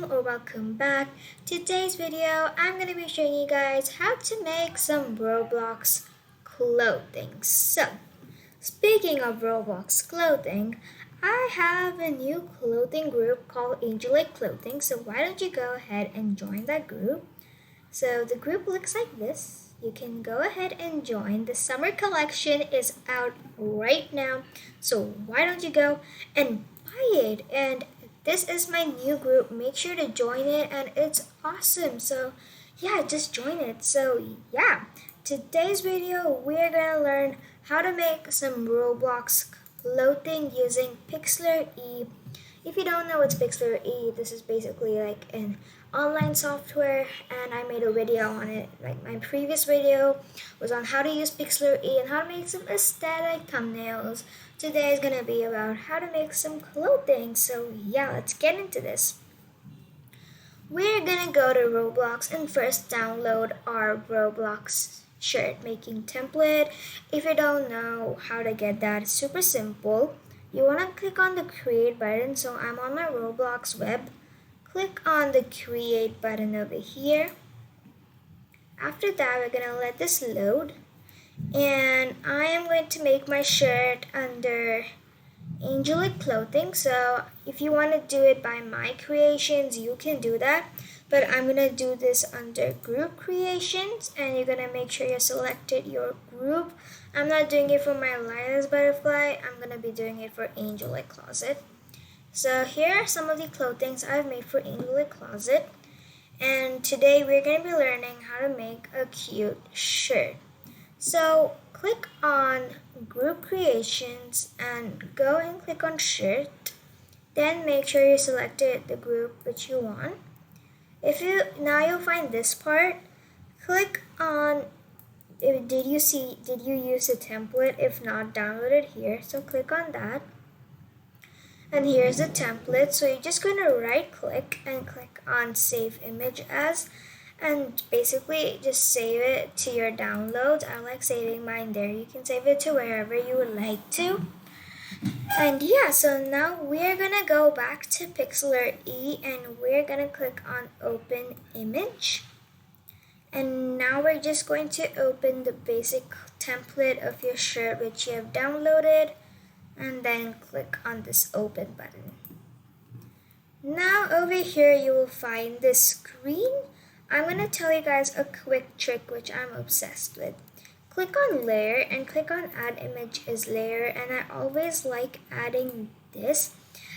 or welcome back. Today's video, I'm going to be showing you guys how to make some Roblox clothing. So, speaking of Roblox clothing, I have a new clothing group called Angeliq Clothing. So why don't you go ahead and join that group? So the group looks like this. You can go ahead and join. The summer collection is out right now. So why don't you go and buy it? And this is my new group. Make sure to join it, and it's awesome. So yeah, just join it. So yeah, today's video we're gonna learn how to make some Roblox clothing using pixlr. If you don't know what's pixlr, this is basically like an online software, and I made a video on it. Like my previous video was on how to use pixlr and how to make some aesthetic thumbnails. Today is gonna be about how to make some clothing. So yeah, let's get into this. We're gonna go to Roblox and first download our Roblox shirt making template. If you don't know how to get that, it's super simple. You want to click on the create button. So I'm on my Roblox web. Click on the create button over here. After that, we're going to let this load. And I am going to make my shirt under Angeliq Clothing. So if you want to do it by my creations, you can do that. But I'm going to do this under group creations, and you're going to make sure you selected your group. I'm not doing it for my Lyla's butterfly. I'm going to be doing it for Angeliq Closet. So here are some of the clothings I've made for Angeliq Closet. And today we're going to be learning how to make a cute shirt. So click on group creations and go and click on shirt. Then make sure you selected the group which you want. You'll find this part. Click on did you use a template? If not, download it here. So click on that. And here's the template. So you're just going to right click and click on save image as, and basically just save it to your downloads. I like saving mine there. You can save it to wherever you would like to. And yeah, so now we're gonna go back to pixlr and we're gonna click on open image. And now we're just going to open the basic template of your shirt which you have downloaded, and then click on this open button. Now over here you will find this screen. I'm gonna tell you guys a quick trick which I'm obsessed with. Click on layer and click on add image as layer, and I always like adding this.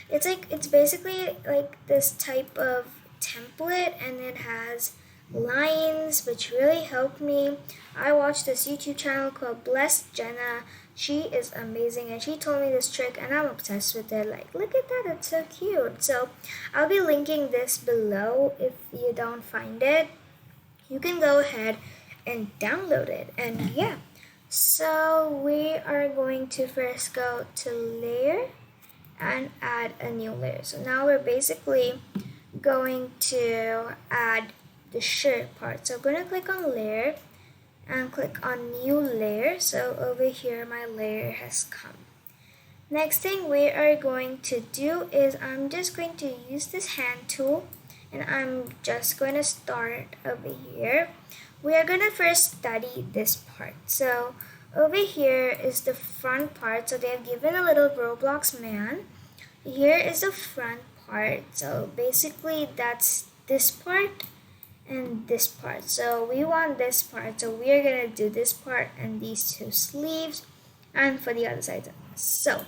It's basically like this type of template, and it has lines which really help me. I watched this YouTube channel called Blessed Jenna. She is amazing, and she told me this trick, and I'm obsessed with it. Like, look at that, it's so cute. So I'll be linking this below. If you don't find it, you can go ahead and download it. And yeah, so we are going to first go to layer and add a new layer. So now we're basically going to add the shirt part. So I'm going to click on layer and click on new layer. So over here my layer has come. Next thing we are going to do is I'm just going to use this hand tool, and I'm just going to start over here. We are going to first study this part. So over here is the front part. So they have given a little Roblox man. Here is the front part. So basically that's this part and this part. So we want this part. So we are going to do this part and these two sleeves, and for the other side. So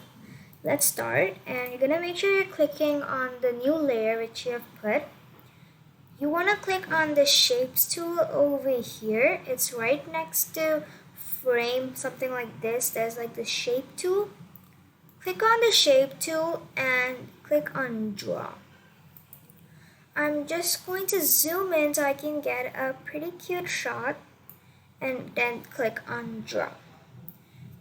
let's start, and you're going to make sure you're clicking on the new layer which you have put. You want to click on the shapes tool over here. It's right next to frame, something like this. There's like the shape tool. Click on the shape tool and click on draw. I'm just going to zoom in so I can get a pretty cute shot, and then click on draw.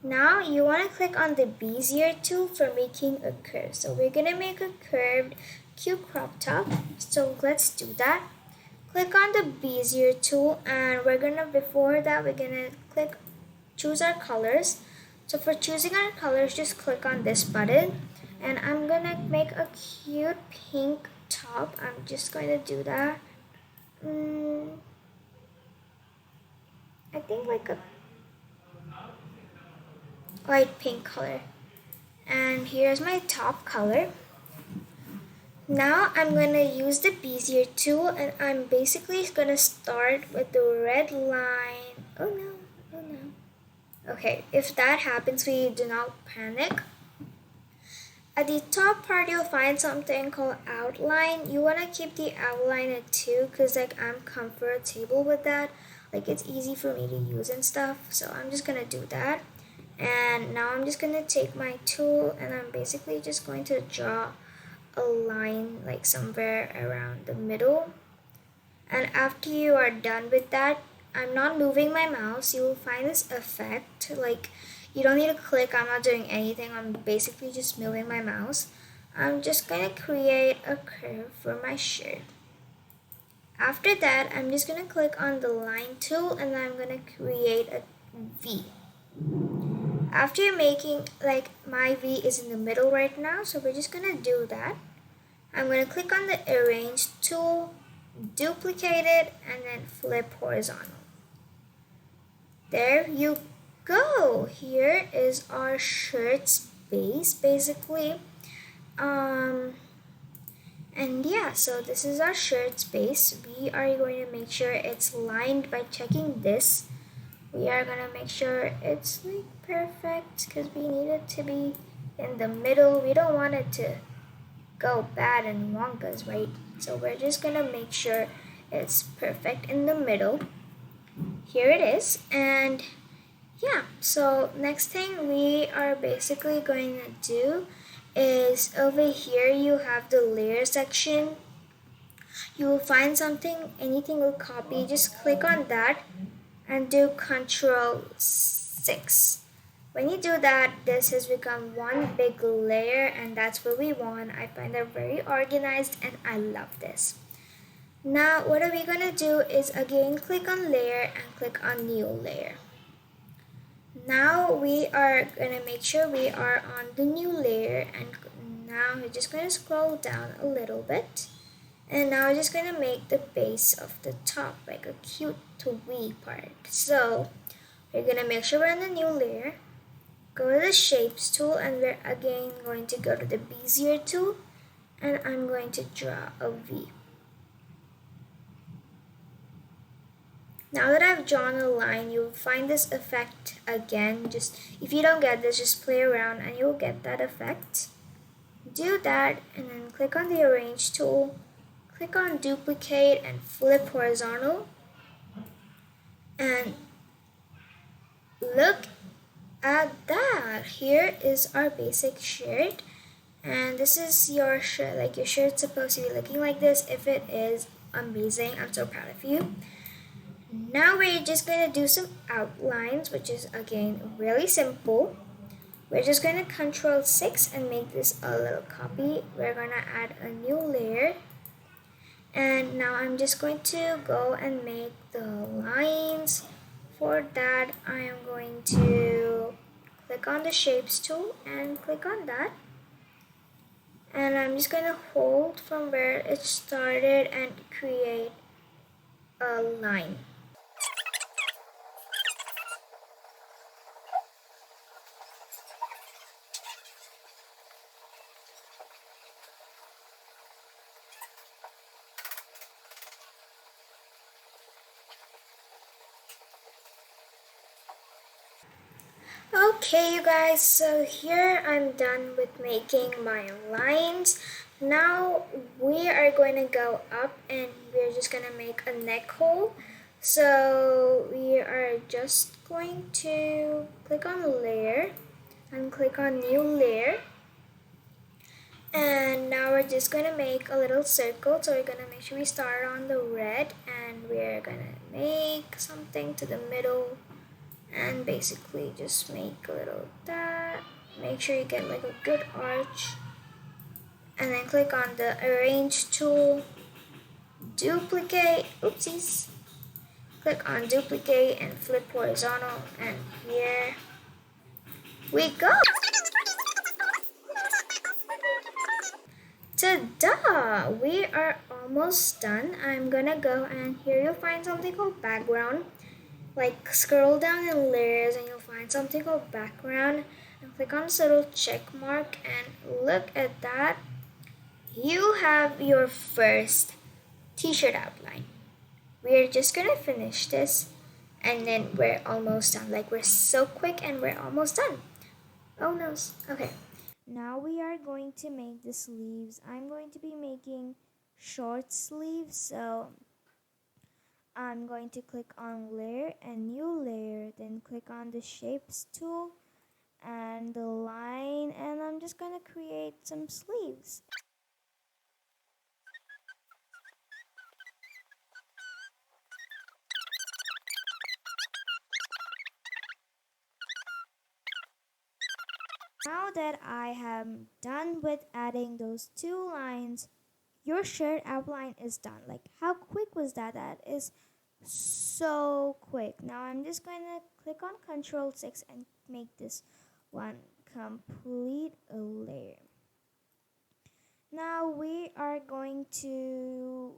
Now you want to click on the Bezier tool for making a curve. So we're going to make a curved cute crop top. So let's do that. Click on the Bezier tool, and before that we're gonna choose our colors. So for choosing our colors, just click on this button, and I'm gonna make a cute pink top, I'm just going to do that. I think like a light pink color. And here's my top color. Now I'm going to use the Bezier tool, and I'm basically going to start with the red line. Oh no. Okay, if that happens, we do not panic. At the top part, you'll find something called outline. You want to keep the outline at 2 because like I'm comfortable with that. Like it's easy for me to use and stuff. So I'm just going to do that. And now I'm just going to take my tool, and I'm basically just going to draw a line like somewhere around the middle. And after you are done with that, I'm not moving my mouse. You will find this effect, like you don't need to click. I'm not doing anything. I'm basically just moving my mouse. I'm just gonna create a curve for my shirt. After that, I'm just gonna click on the line tool, and I'm gonna create a V. After you're making, like my V is in the middle right now, so we're just gonna do that. I'm gonna click on the arrange tool, duplicate it, and then flip horizontal. There you go. Here is our shirt's base basically. And yeah, so this is our shirt's base. We are going to make sure it's lined by checking this. We are gonna make sure it's like perfect because we need it to be in the middle. We don't want it to go bad and wonkas, right? So we're just gonna make sure it's perfect in the middle. Here it is. And yeah, so next thing we are basically going to do is over here you have the layer section. You will find something, anything will copy. Just click on that and do Control 6. When you do that, this has become one big layer, and that's what we want. I find that very organized and I love this. Now what are we gonna do is again click on layer and click on new layer. Now we are gonna make sure we are on the new layer, and now we're just gonna scroll down a little bit. And now we're just going to make the base of the top like a cute twee part. So we're going to make sure we're in the new layer. Go to the shapes tool, and we're again going to go to the Bezier tool, and I'm going to draw a V. Now that I've drawn a line, you'll find this effect again. Just if you don't get this, just play around and you'll get that effect. Do that and then click on the arrange tool. Click on duplicate and flip horizontal, and look at that. Here is our basic shirt, and this is your shirt. Like your shirt's supposed to be looking like this. If it is, amazing. I'm so proud of you. Now we're just going to do some outlines, which is again really simple. We're just going to Control 6 and make this a little copy. We're going to add a new layer. And now I'm just going to go and make the lines. For that, I am going to click on the shapes tool and click on that. And I'm just going to hold from where it started and create a line. Okay you guys, so here I'm done with making my lines. Now we are going to go up and we're just going to make a neck hole. So we are just going to click on layer and click on new layer. And now we're just going to make a little circle. So we're going to make sure we start on the red, and we're going to make something to the middle. And basically just make a little that. Make sure you get like a good arch. And then click on the arrange tool. Duplicate. Oopsies. Click on duplicate and flip horizontal. And here we go. Ta-da! We are almost done. I'm gonna go and here you'll find something called background. Like scroll down in layers and you'll find something called background and click on this little check mark and look at that. You have your first t-shirt outline. We're just gonna finish this and then we're almost done. Like we're so quick and we're almost done. Oh no. Okay. Now we are going to make the sleeves. I'm going to be making short sleeves, so I'm going to click on layer and new layer, then click on the shapes tool and the line, and I'm just going to create some sleeves. Now that I am done with adding those two lines, your shirt outline is done. Like, how quick was that? That is so quick. Now I'm just going to click on Control 6 and make this one complete layer. Now we are going to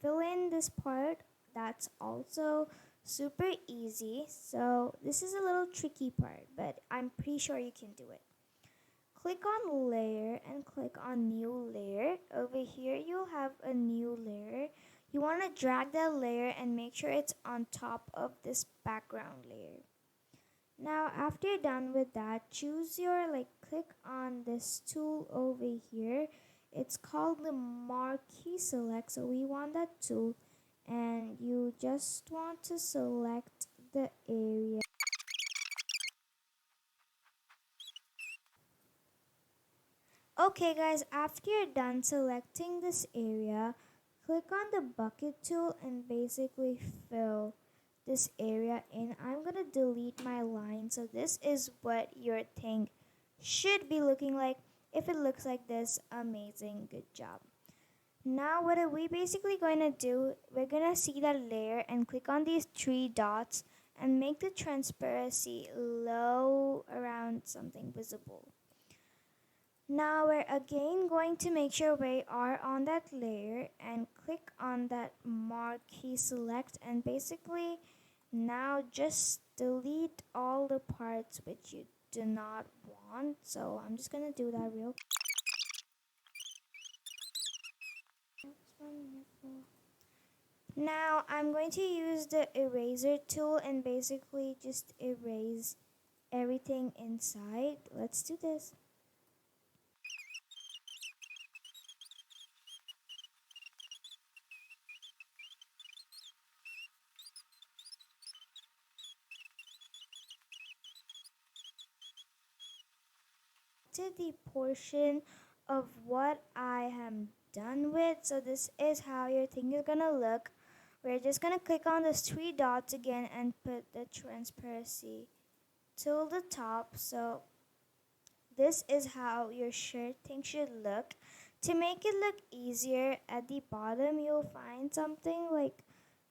fill in this part. That's also super easy. So this is a little tricky part, but I'm pretty sure you can do it. Click on layer and click on new layer. Over here you'll have a new layer. You want to drag that layer and make sure it's on top of this background layer. Now after you're done with that, choose your click on this tool over here. It's called the marquee select. So we want that tool and you just want to select the area. Okay guys, after you're done selecting this area, click on the bucket tool and basically fill this area in. I'm gonna delete my line, so this is what your thing should be looking like. If it looks like this, amazing, good job. Now what are we basically going to do, we're gonna see that layer and click on these three dots and make the transparency low around something visible. Now we're again going to make sure we are on that layer and click on that marquee select and basically now just delete all the parts which you do not want. So I'm just going to do that real quick. Now I'm going to use the eraser tool and basically just erase everything inside. Let's do this. To the portion of what I am done with. So this is how your thing is gonna look. We're just gonna click on those three dots again and put the transparency to the top. So this is how your shirt thing should look. To make it look easier, at the bottom you'll find something like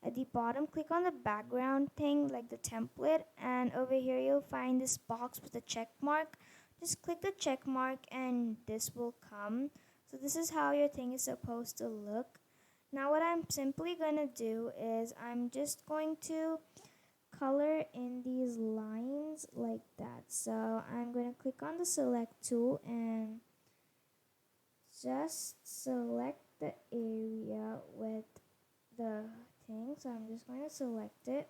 at the bottom, click on the background thing like the template, and over here you'll find this box with a check mark. Just click the check mark and this will come. So this is how your thing is supposed to look. Now what I'm simply going to do is I'm just going to color in these lines like that. So I'm going to click on the select tool and just select the area with the thing. So I'm just going to select it.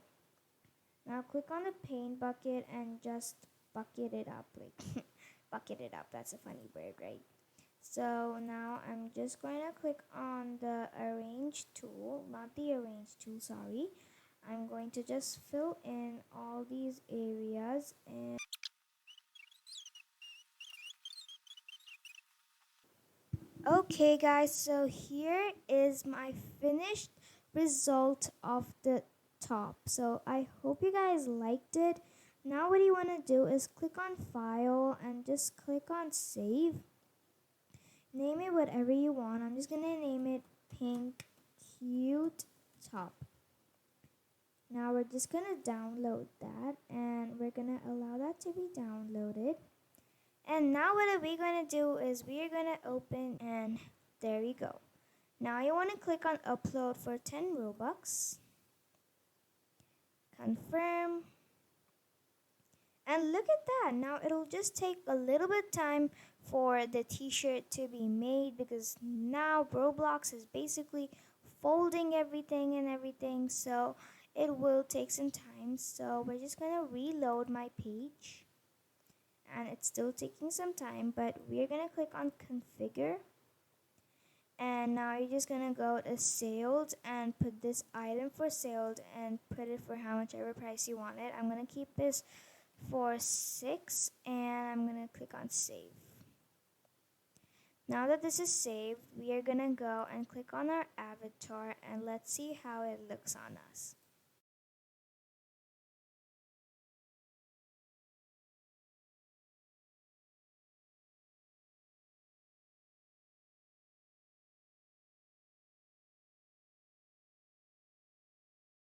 Now click on the paint bucket and just bucket it up, like bucket it up. That's a funny word, right? So now I'm just going to click on the arrange tool, not the arrange tool, sorry. I'm going to just fill in all these areas and okay guys, so here is my finished result of the top. So I hope you guys liked it. Now what you want to do is click on file and just click on save. Name it whatever you want. I'm just gonna name it pink cute top. Now we're just gonna download that and we're gonna allow that to be downloaded. And now what we're going to do is we're going to open, and there we go. Now you want to click on upload for 10 Robux. Confirm. And look at that. Now it'll just take a little bit time for the t-shirt to be made, because now Roblox is basically folding everything and everything, so it will take some time. So we're just going to reload my page, and it's still taking some time, but we're going to click on configure. And now you're just gonna go to sailed and put this item for sailed and put it for how much ever price you want it. I'm gonna keep this for 6, and I'm gonna click on save. Now that this is saved, we are gonna go and click on our avatar, and let's see how it looks on us.